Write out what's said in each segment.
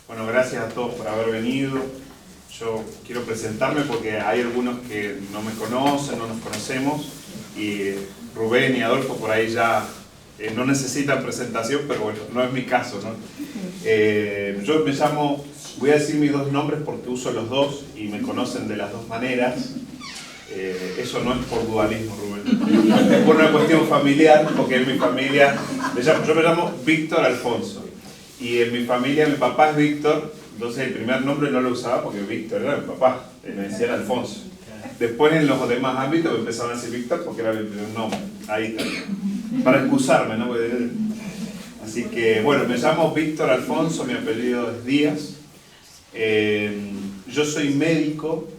Bueno, gracias a todos por haber venido. Yo quiero presentarme porque hay algunos que no me conocen, no nos conocemos, y Rubén y Adolfo por ahí ya no necesitan presentación, pero bueno, no es mi caso, ¿no? Yo me llamo, voy a decir mis dos nombres porque uso los dos y me conocen de las dos maneras. Eso no es por dualismo, Rubén, es por una cuestión familiar, porque en mi familia, yo me llamo Víctor Alfonso, y en mi familia mi papá es Víctor, entonces el primer nombre no lo usaba porque Víctor era mi papá, me decían Alfonso. Después en los demás ámbitos me empezaron a decir Víctor porque era mi primer nombre, ahí está, para excusarme, ¿no? Así que bueno, me llamo Víctor Alfonso, mi apellido es Díaz, yo soy médico.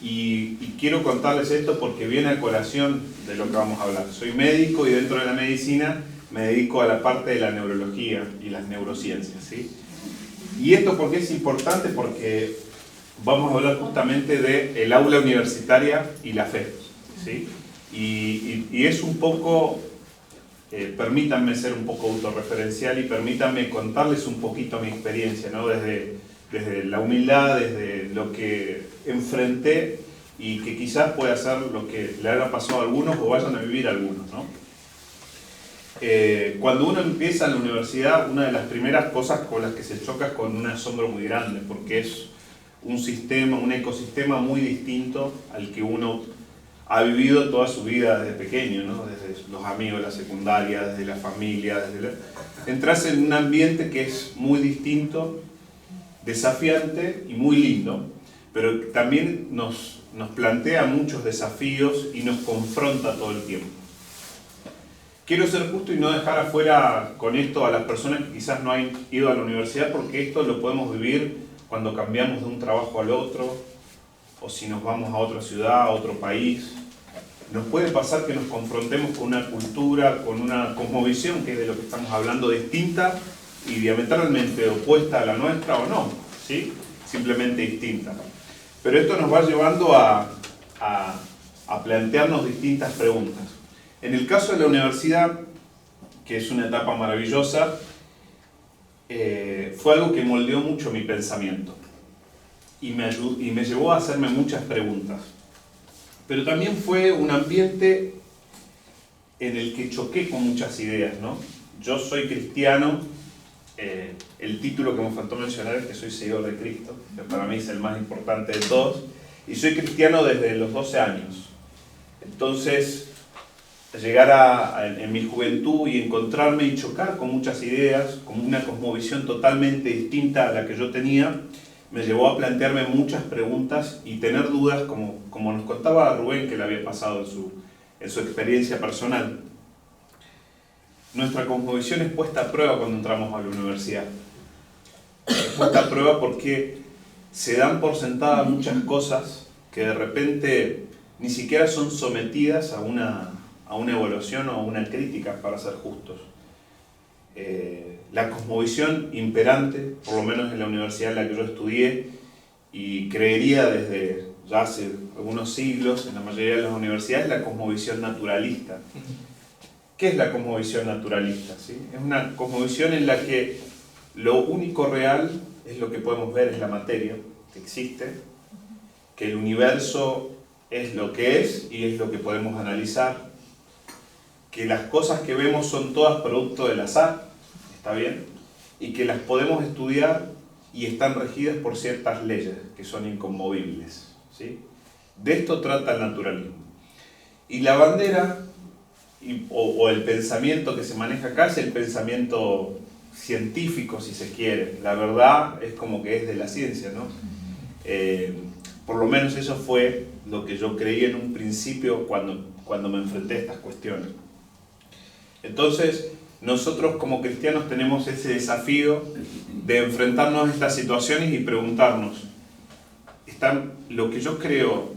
Y quiero contarles esto porque viene a colación de lo que vamos a hablar. Soy médico y dentro de la medicina me dedico a la parte de la neurología y las neurociencias, ¿sí? Y esto porque es importante, porque vamos a hablar justamente del aula universitaria y la fe, ¿sí? Y es un poco, permítanme ser un poco autorreferencial y permítanme contarles un poquito mi experiencia, ¿no? Desde la humildad, desde lo que enfrenté y que quizás pueda ser lo que le haya pasado a algunos o vayan a vivir algunos, ¿no? Cuando uno empieza en la universidad, una de las primeras cosas con las que se choca es con un asombro muy grande, porque es un sistema, un ecosistema muy distinto al que uno ha vivido toda su vida desde pequeño, ¿no? Desde los amigos de la secundaria, desde la familia, entras en un ambiente que es muy distinto, desafiante y muy lindo, pero también nos plantea muchos desafíos y nos confronta todo el tiempo. Quiero ser justo y no dejar afuera con esto a las personas que quizás no han ido a la universidad, porque esto lo podemos vivir cuando cambiamos de un trabajo al otro, o si nos vamos a otra ciudad, a otro país. Nos puede pasar que nos confrontemos con una cultura, con una cosmovisión, que es de lo que estamos hablando, distinta y diametralmente opuesta a la nuestra o no, ¿sí? Simplemente distinta. Pero esto nos va llevando a plantearnos distintas preguntas. En el caso de la universidad, que es una etapa maravillosa, fue algo que moldeó mucho mi pensamiento y me llevó a hacerme muchas preguntas. Pero también fue un ambiente en el que choqué con muchas ideas, ¿no? Yo soy cristiano. El título que me faltó mencionar es que soy seguidor de Cristo, que para mí es el más importante de todos, y soy cristiano desde los 12 años. Entonces, llegar en mi juventud y encontrarme y chocar con muchas ideas, con una cosmovisión totalmente distinta a la que yo tenía, me llevó a plantearme muchas preguntas y tener dudas, como nos contaba Rubén que le había pasado en su experiencia personal. Nuestra cosmovisión es puesta a prueba cuando entramos a la universidad. Es puesta a prueba porque se dan por sentadas muchas cosas que de repente ni siquiera son sometidas a una evaluación o a una crítica, para ser justos. La cosmovisión imperante, por lo menos en la universidad en la que yo estudié, y creería desde ya hace algunos siglos en la mayoría de las universidades, la cosmovisión naturalista. ¿Qué es la cosmovisión naturalista? ¿Sí? Es una cosmovisión en la que lo único real es lo que podemos ver, es la materia que existe, que el universo es lo que es y es lo que podemos analizar, que las cosas que vemos son todas producto del azar, ¿está bien? Y que las podemos estudiar y están regidas por ciertas leyes que son inconmovibles, ¿sí? De esto trata el naturalismo. Y la bandera o el pensamiento que se maneja acá es el pensamiento científico, si se quiere. La verdad es como que es de la ciencia, ¿no? Por lo menos eso fue lo que yo creí en un principio cuando me enfrenté a estas cuestiones. Entonces, nosotros como cristianos tenemos ese desafío de enfrentarnos a estas situaciones y preguntarnos, ¿lo que yo creo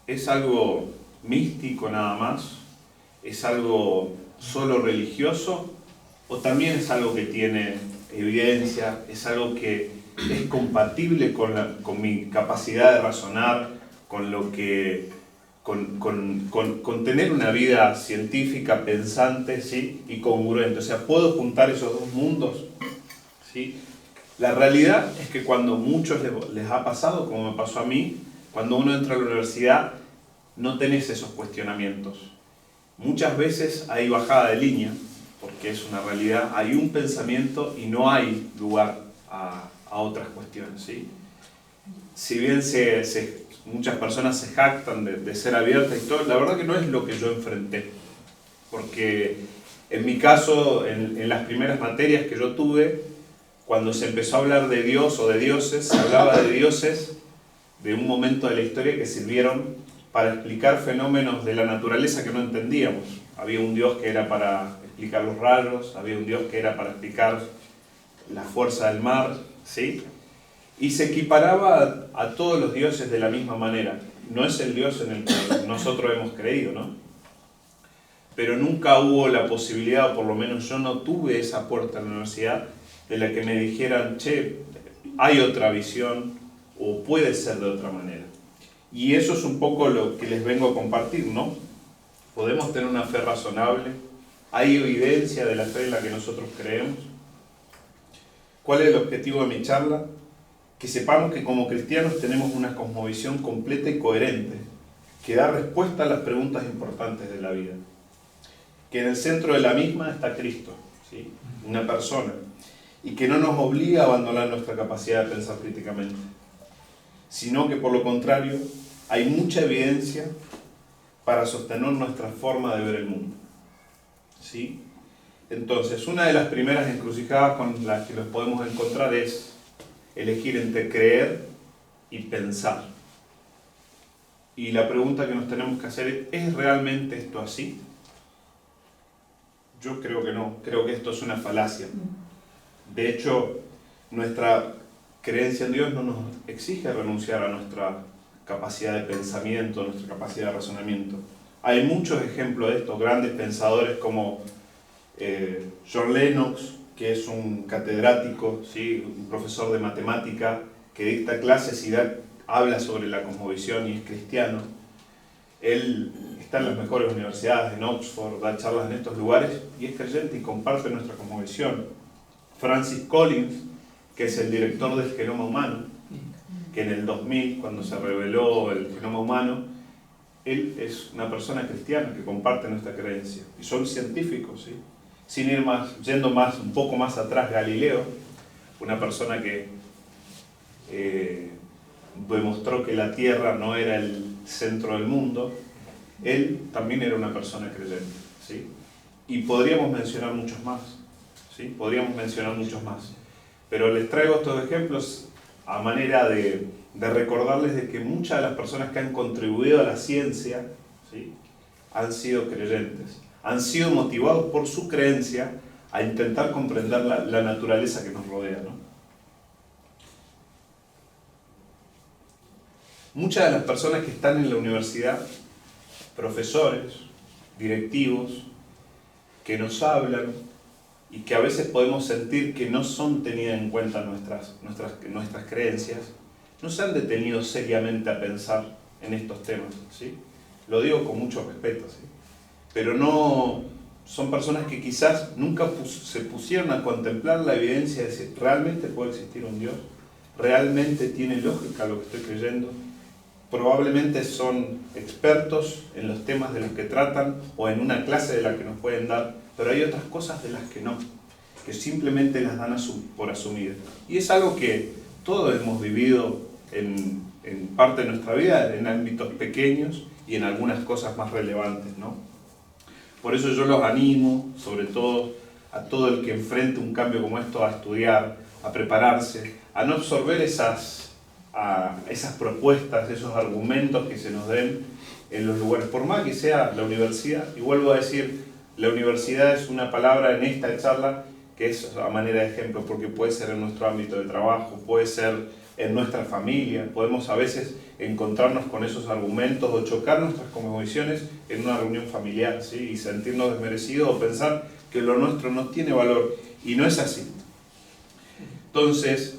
es algo místico nada más? ¿Es algo solo religioso? ¿O también es algo que tiene evidencia? ¿Es algo que es compatible con mi capacidad de razonar, con tener una vida científica, pensante, ¿sí? Y congruente? O sea, ¿puedo juntar esos dos mundos? ¿Sí? La realidad es que cuando a muchos les ha pasado, como me pasó a mí, cuando uno entra a la universidad no tenés esos cuestionamientos. Muchas veces hay bajada de línea, porque es una realidad, hay un pensamiento y no hay lugar a otras cuestiones, ¿sí? Si bien muchas personas se jactan de ser abiertas y todo, la verdad que no es lo que yo enfrenté. Porque en mi caso, en las primeras materias que yo tuve, cuando se empezó a hablar de Dios o de dioses, se hablaba de dioses de un momento de la historia que sirvieron para explicar fenómenos de la naturaleza que no entendíamos. Había un Dios que era para explicar los rayos, había un Dios que era para explicar la fuerza del mar, ¿sí? Y se equiparaba a todos los dioses de la misma manera. No es el Dios en el que nosotros hemos creído, ¿no? Pero nunca hubo la posibilidad, o por lo menos yo no tuve esa puerta en la universidad, de la que me dijeran, che, hay otra visión, o puede ser de otra manera. Y eso es un poco lo que les vengo a compartir, ¿no? Podemos tener una fe razonable, hay evidencia de la fe en la que nosotros creemos. ¿Cuál es el objetivo de mi charla? Que sepamos que como cristianos tenemos una cosmovisión completa y coherente, que da respuesta a las preguntas importantes de la vida. Que en el centro de la misma está Cristo, ¿sí? Una persona, y que no nos obliga a abandonar nuestra capacidad de pensar críticamente, sino que por lo contrario hay mucha evidencia para sostener nuestra forma de ver el mundo, ¿sí? Entonces, una de las primeras encrucijadas con las que los podemos encontrar es elegir entre creer y pensar. Y la pregunta que nos tenemos que hacer es ¿realmente esto así? Yo creo que no, creo que esto es una falacia. De hecho, nuestra creencia en Dios no nos exige renunciar a nuestra capacidad de pensamiento, nuestra capacidad de razonamiento. Hay muchos ejemplos de esto, grandes pensadores como John Lennox, que es un catedrático, ¿sí? Un profesor de matemática que dicta clases y habla sobre la cosmovisión y es cristiano. Él está en las mejores universidades, en Oxford, da charlas en estos lugares y es creyente y comparte nuestra cosmovisión. Francis Collins, que es el director del Genoma Humano, que en el 2000, cuando se reveló el genoma humano, él es una persona cristiana que comparte nuestra creencia. Y son científicos, ¿sí? Sin ir yendo un poco más atrás, Galileo, una persona que demostró que la Tierra no era el centro del mundo, él también era una persona creyente, ¿sí? Y podríamos mencionar muchos más, ¿sí? Podríamos mencionar muchos más. Pero les traigo estos ejemplos a manera de recordarles de que muchas de las personas que han contribuido a la ciencia, ¿sí? Han sido creyentes. Han sido motivados por su creencia a intentar comprender la naturaleza que nos rodea, ¿no? Muchas de las personas que están en la universidad, profesores, directivos, que nos hablan y que a veces podemos sentir que no son tenidas en cuenta nuestras creencias, no se han detenido seriamente a pensar en estos temas, ¿sí? Lo digo con mucho respeto, ¿sí? Pero no son personas que quizás nunca se pusieron a contemplar la evidencia de si realmente puede existir un Dios, realmente tiene lógica lo que estoy creyendo. Probablemente son expertos en los temas de los que tratan o en una clase de la que nos pueden dar, pero hay otras cosas de las que no, que simplemente las dan por asumidas. Y es algo que todos hemos vivido en parte de nuestra vida, en ámbitos pequeños y en algunas cosas más relevantes, ¿no? Por eso yo los animo, sobre todo a todo el que enfrente un cambio como esto, a estudiar, a prepararse, a no absorber esas propuestas, esos argumentos que se nos den en los lugares, por más que sea la universidad. Y vuelvo a decir, la universidad es una palabra en esta charla que es a manera de ejemplo, porque puede ser en nuestro ámbito de trabajo, puede ser en nuestra familia, podemos a veces encontrarnos con esos argumentos o chocar nuestras cosmovisiones en una reunión familiar, ¿sí? Y sentirnos desmerecidos o pensar que lo nuestro no tiene valor, y no es así. Entonces,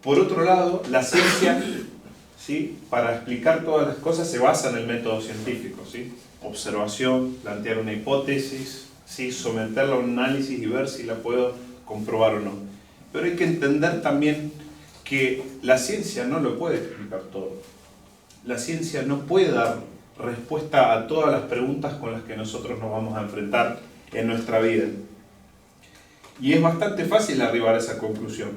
por otro lado, la ciencia, ¿sí? Para explicar todas las cosas se basa en el método científico, ¿sí? Observación, plantear una hipótesis, ¿sí? Someterla a un análisis y ver si la puedo comprobar o no. Pero hay que entender también que la ciencia no lo puede explicar todo. La ciencia no puede dar respuesta a todas las preguntas con las que nosotros nos vamos a enfrentar en nuestra vida. Y es bastante fácil arribar a esa conclusión.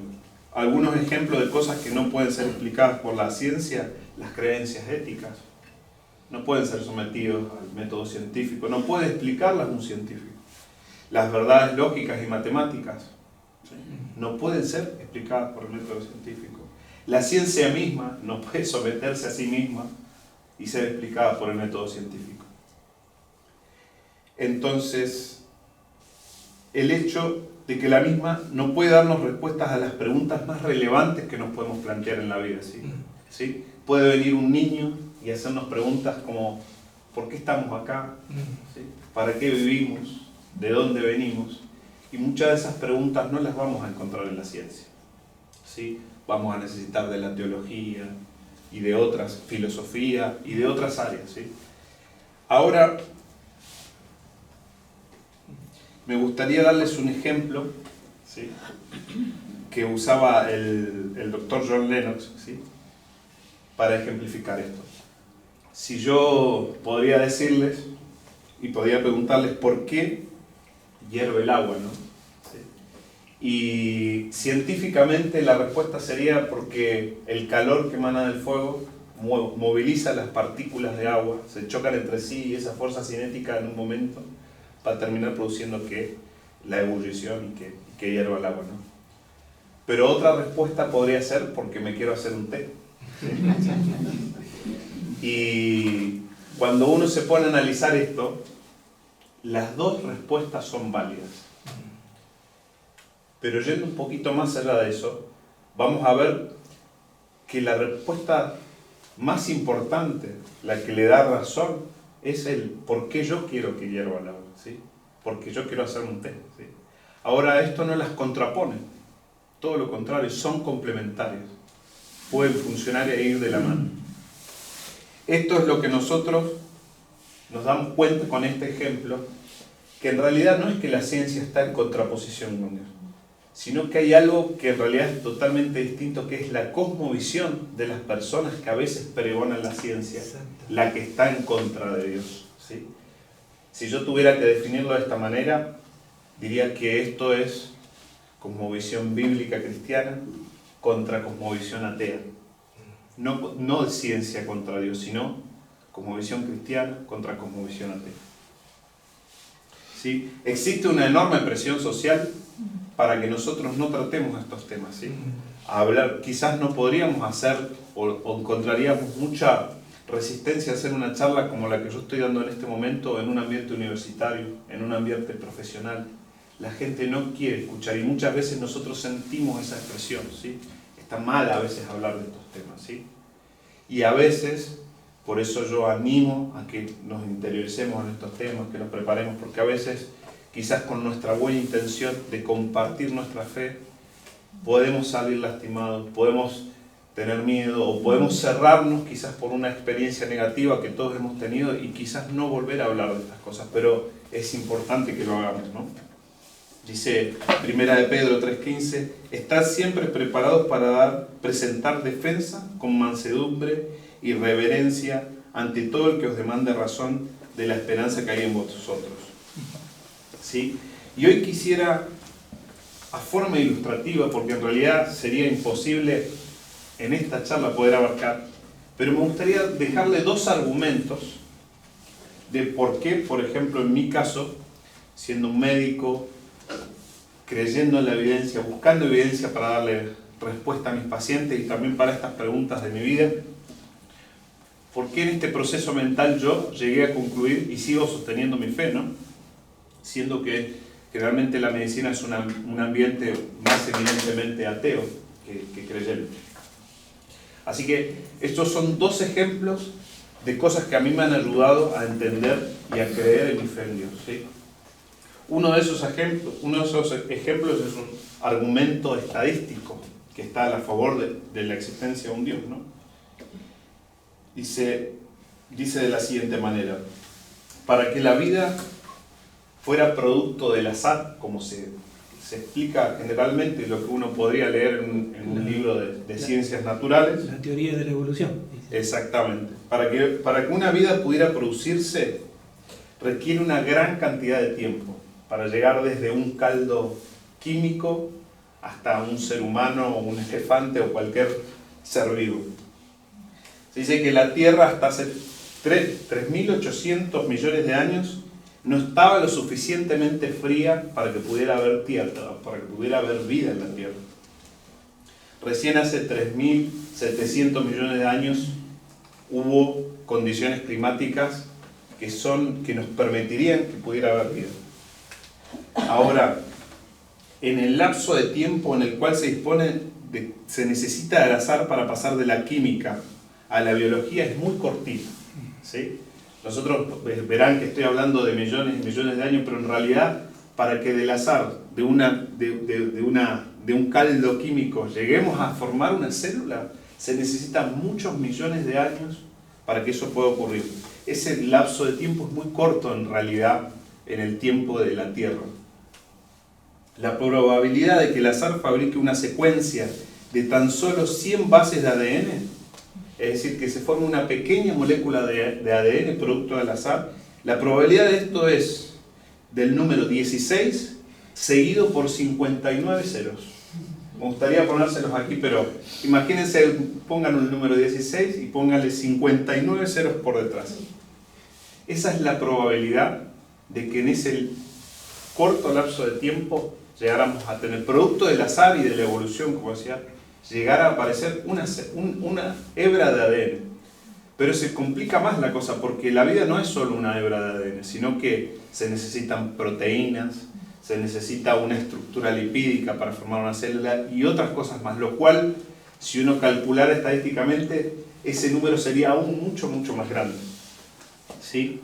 Algunos ejemplos de cosas que no pueden ser explicadas por la ciencia: las creencias éticas. No pueden ser sometidos al método científico, no puede explicarlas un científico. Las verdades lógicas y matemáticas no pueden ser explicadas por el método científico. La ciencia misma no puede someterse a sí misma y ser explicada por el método científico. Entonces, el hecho de que la misma no puede darnos respuestas a las preguntas más relevantes que nos podemos plantear en la vida, ¿sí? Puede venir un niño y hacernos preguntas como: ¿por qué estamos acá? ¿Sí? ¿Para qué vivimos? ¿De dónde venimos? Y muchas de esas preguntas no las vamos a encontrar en la ciencia, ¿sí? Vamos a necesitar de la teología y de otras, filosofía y de otras áreas, ¿sí? Ahora, me gustaría darles un ejemplo, ¿sí?, que usaba el doctor John Lennox, ¿sí?, para ejemplificar esto. Si yo podría decirles y podría preguntarles por qué hierve el agua, ¿no? ¿Sí? Y científicamente la respuesta sería porque el calor que emana del fuego moviliza las partículas de agua, se chocan entre sí y esa fuerza cinética en un momento va a terminar produciendo que la ebullición y que hierva el agua, ¿no? Pero otra respuesta podría ser porque me quiero hacer un té. Y cuando uno se pone a analizar esto, las dos respuestas son válidas. Pero yendo un poquito más allá de eso, vamos a ver que la respuesta más importante, la que le da razón, es el por qué yo quiero que hierva el agua, ¿sí? Porque yo quiero hacer un té, ¿sí? Ahora, esto no las contrapone, todo lo contrario, son complementarias, pueden funcionar e ir de la mano. Esto es lo que nosotros nos damos cuenta con este ejemplo, que en realidad no es que la ciencia está en contraposición con Dios, sino que hay algo que en realidad es totalmente distinto, que es la cosmovisión de las personas que a veces pregonan la ciencia, la que está en contra de Dios, ¿sí? Si yo tuviera que definirlo de esta manera, diría que esto es cosmovisión bíblica cristiana contra cosmovisión atea. No ciencia contra Dios, sino cosmovisión cristiana contra cosmovisión atea. ¿Sí? Existe una enorme presión social para que nosotros no tratemos estos temas, ¿sí? Quizás no podríamos hacer o encontraríamos mucha resistencia a hacer una charla como la que yo estoy dando en este momento en un ambiente universitario, en un ambiente profesional. La gente no quiere escuchar y muchas veces nosotros sentimos esa expresión, ¿sí? Está mal a veces hablar de estos temas, ¿sí? Y a veces, por eso yo animo a que nos interioricemos en estos temas, que nos preparemos, porque a veces, quizás con nuestra buena intención de compartir nuestra fe, podemos salir lastimados, podemos tener miedo o podemos cerrarnos quizás por una experiencia negativa que todos hemos tenido y quizás no volver a hablar de estas cosas, pero es importante que lo hagamos, ¿no? Dice 1 de Pedro 3:15, estad siempre preparados para presentar defensa con mansedumbre y reverencia ante todo el que os demande razón de la esperanza que hay en vosotros. ¿Sí? Y hoy quisiera, a forma ilustrativa, porque en realidad sería imposible en esta charla poder abarcar, pero me gustaría dejarle dos argumentos de por qué, por ejemplo, en mi caso, siendo un médico, creyendo en la evidencia, buscando evidencia para darle respuesta a mis pacientes y también para estas preguntas de mi vida, por qué en este proceso mental yo llegué a concluir y sigo sosteniendo mi fe, ¿no? Siendo que realmente la medicina es un ambiente más evidentemente ateo que creyente. Así que estos son dos ejemplos de cosas que a mí me han ayudado a entender y a creer en mi fe en Dios, ¿sí? Uno de esos ejemplos es un argumento estadístico que está a favor de la existencia de un Dios, ¿no? Dice de la siguiente manera: para que la vida fuera producto del azar, como se se explica generalmente lo que uno podría leer en un libro de ciencias naturales. La teoría de la evolución. Exactamente. Para que una vida pudiera producirse, requiere una gran cantidad de tiempo para llegar desde un caldo químico hasta un ser humano o un elefante o cualquier ser vivo. Se dice que la Tierra hasta hace 3.800 millones de años no estaba lo suficientemente fría para que pudiera haber tierra, para que pudiera haber vida en la Tierra. Recién hace 3.700 millones de años hubo condiciones climáticas que nos permitirían que pudiera haber vida. Ahora, en el lapso de tiempo en el cual se necesita el azar para pasar de la química a la biología es muy cortito, ¿sí? Nosotros verán que estoy hablando de millones y millones de años, pero en realidad para que del azar de un caldo químico lleguemos a formar una célula, se necesitan muchos millones de años para que eso pueda ocurrir. Ese lapso de tiempo es muy corto en realidad en el tiempo de la Tierra. La probabilidad de que el azar fabrique una secuencia de tan solo 100 bases de ADN, es decir, que se forme una pequeña molécula de ADN producto del azar, la probabilidad de esto es del número 16 seguido por 59 ceros. Me gustaría ponérselos aquí, pero imagínense, pongan el número 16 y pónganle 59 ceros por detrás. Esa es la probabilidad de que en ese corto lapso de tiempo llegáramos a tener, producto del azar y de la evolución, como decía, llegara a aparecer una hebra de ADN. Pero se complica más la cosa, porque la vida no es solo una hebra de ADN, sino que se necesitan proteínas, se necesita una estructura lipídica para formar una célula y otras cosas más, lo cual, si uno calculara estadísticamente, ese número sería aún mucho, mucho más grande. ¿Sí?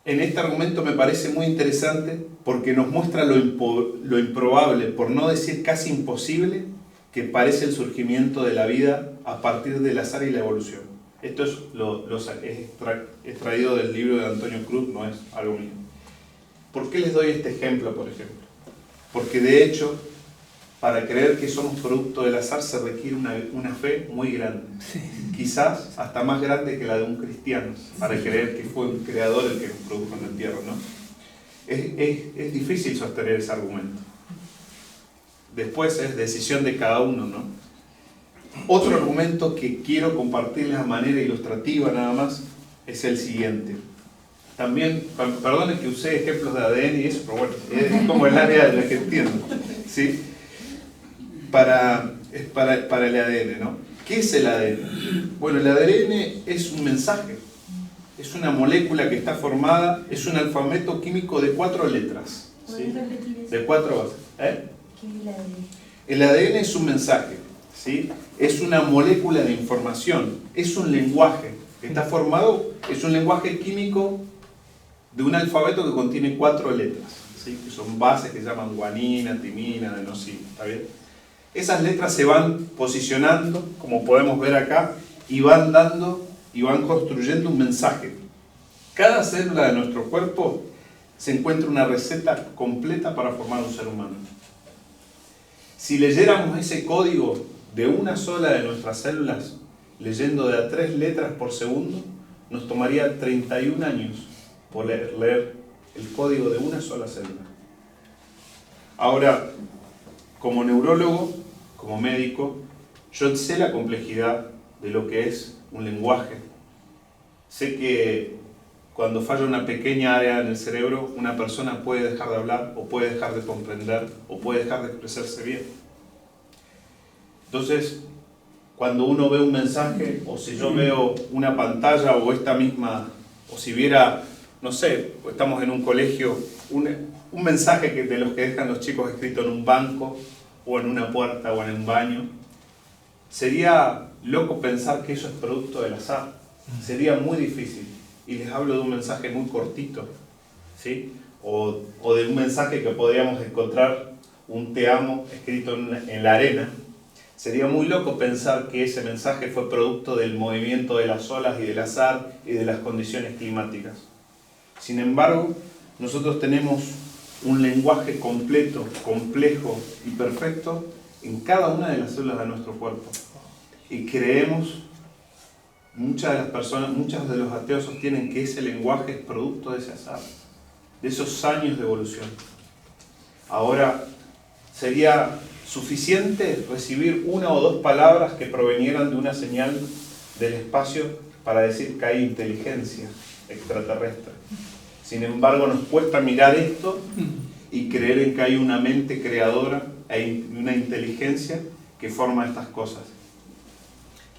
En este argumento me parece muy interesante porque nos muestra lo improbable, por no decir casi imposible, que parece el surgimiento de la vida a partir del azar y la evolución. Esto es extraído del libro de Antonio Cruz, no es algo mío. ¿Por qué les doy este ejemplo, por ejemplo? Porque de hecho, para creer que somos producto del azar se requiere una fe muy grande. Sí. Quizás hasta más grande que la de un cristiano, para creer que fue un creador el que nos produjo en la tierra, ¿no? Es difícil sostener ese argumento. Después es decisión de cada uno, ¿no? Otro argumento que quiero compartirles de manera ilustrativa nada más es el siguiente. También, perdonen que usé ejemplos de ADN y eso, pero bueno, es como el área de la que entiendo, ¿sí? Para el ADN, ¿no? ¿Qué es el ADN? Bueno, el ADN es un mensaje, es una molécula que está formada, es un alfabeto químico de 4 letras, ¿sí? De 4 bases. ¿Qué es el ADN? El ADN es un mensaje, ¿sí? Es una molécula de información, es un lenguaje que está formado, es un lenguaje químico de un alfabeto que contiene 4 letras, ¿sí? Que son bases que se llaman guanina, timina, adenosina, ¿está bien? Esas letras se van posicionando, como podemos ver acá, y van construyendo un mensaje. Cada célula de nuestro cuerpo se encuentra una receta completa para formar un ser humano. Si leyéramos ese código de una sola de nuestras células, leyendo de a 3 letras por segundo, nos tomaría 31 años por leer el código de una sola célula. Ahora, como neurólogo, como médico, yo sé la complejidad de lo que es un lenguaje. Sé que cuando falla una pequeña área en el cerebro, una persona puede dejar de hablar, o puede dejar de comprender, o puede dejar de expresarse bien. Entonces, cuando uno ve un mensaje, o si yo veo una pantalla, o esta misma, o si viera, no sé, estamos en un colegio, un mensaje de los que dejan los chicos escrito en un banco, o en una puerta, o en un baño, sería loco pensar que eso es producto del azar. Sería muy difícil. Y les hablo de un mensaje muy cortito, ¿sí? O de un mensaje que podríamos encontrar, un te amo escrito en la arena. Sería muy loco pensar que ese mensaje fue producto del movimiento de las olas y del azar y de las condiciones climáticas. Sin embargo, nosotros tenemos un lenguaje completo, complejo y perfecto en cada una de las células de nuestro cuerpo. Y creemos, muchas de las personas, muchos de los ateos sostienen que ese lenguaje es producto de ese azar, de esos años de evolución. Ahora, sería suficiente recibir una o dos palabras que provenieran de una señal del espacio para decir que hay inteligencia extraterrestre. Sin embargo, nos cuesta mirar esto y creer en que hay una mente creadora e una inteligencia que forma estas cosas.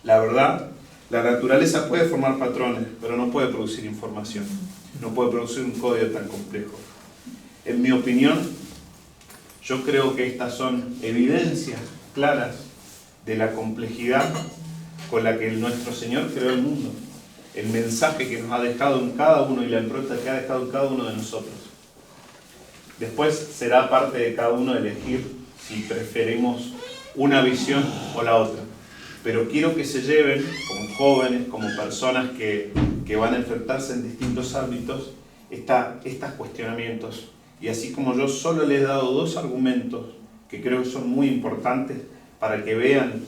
La verdad, la naturaleza puede formar patrones, pero no puede producir información. No puede producir un código tan complejo. En mi opinión, yo creo que estas son evidencias claras de la complejidad con la que nuestro Señor creó el mundo. El mensaje que nos ha dejado en cada uno y la impronta que ha dejado en cada uno de nosotros. Después será parte de cada uno elegir si preferimos una visión o la otra. Pero quiero que se lleven, como jóvenes, como personas que van a enfrentarse en distintos ámbitos, estos cuestionamientos. Y así como yo solo les he dado dos argumentos que creo que son muy importantes para que vean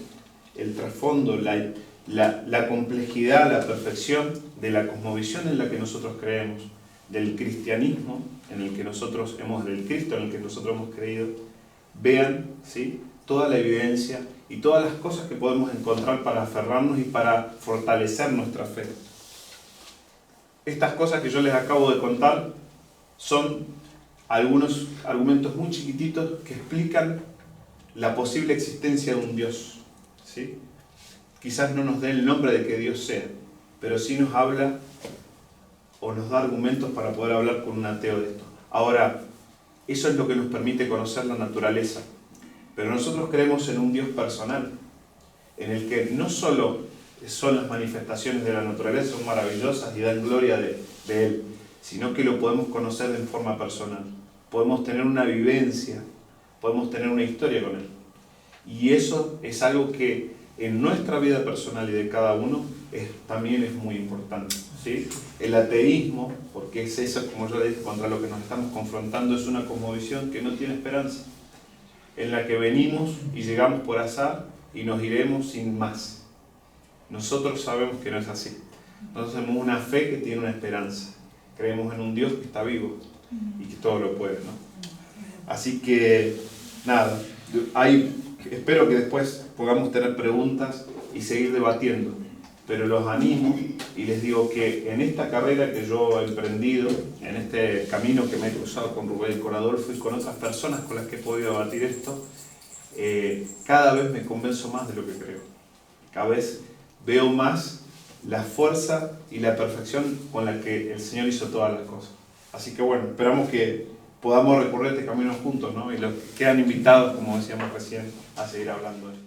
el trasfondo, la complejidad, la perfección de la cosmovisión en la que nosotros creemos, del cristianismo en el que nosotros del Cristo en el que nosotros hemos creído, vean, ¿sí?, toda la evidencia y todas las cosas que podemos encontrar para aferrarnos y para fortalecer nuestra fe. Estas cosas que yo les acabo de contar son algunos argumentos muy chiquititos que explican la posible existencia de un Dios, ¿sí? Quizás no nos dé el nombre de que Dios sea, pero sí nos habla o nos da argumentos para poder hablar con un ateo de esto. Ahora, eso es lo que nos permite conocer la naturaleza. Pero nosotros creemos en un Dios personal, en el que no solo son las manifestaciones de la naturaleza, son maravillosas y dan gloria de Él, sino que lo podemos conocer de forma personal. Podemos tener una vivencia, podemos tener una historia con Él. Y eso es algo que en nuestra vida personal y de cada uno también es muy importante, ¿sí? El ateísmo, porque es eso, como yo le dije, contra lo que nos estamos confrontando, es una cosmovisión que no tiene esperanza, en la que venimos y llegamos por azar y nos iremos sin más. Nosotros sabemos que no es así. Nosotros tenemos una fe que tiene una esperanza. Creemos en un Dios que está vivo y que todo lo puede, ¿no? Así que, nada, espero que después podamos tener preguntas y seguir debatiendo, pero los animo y les digo que en esta carrera que yo he emprendido, en este camino que me he cruzado con Rubén y con Adolfo y con otras personas con las que he podido debatir esto, cada vez me convenzo más de lo que creo. Cada vez veo más la fuerza y la perfección con la que el Señor hizo todas las cosas. Así que bueno, esperamos que podamos recorrer este camino juntos, ¿no? Y los que quedan invitados, como decíamos recién, a seguir hablando de esto.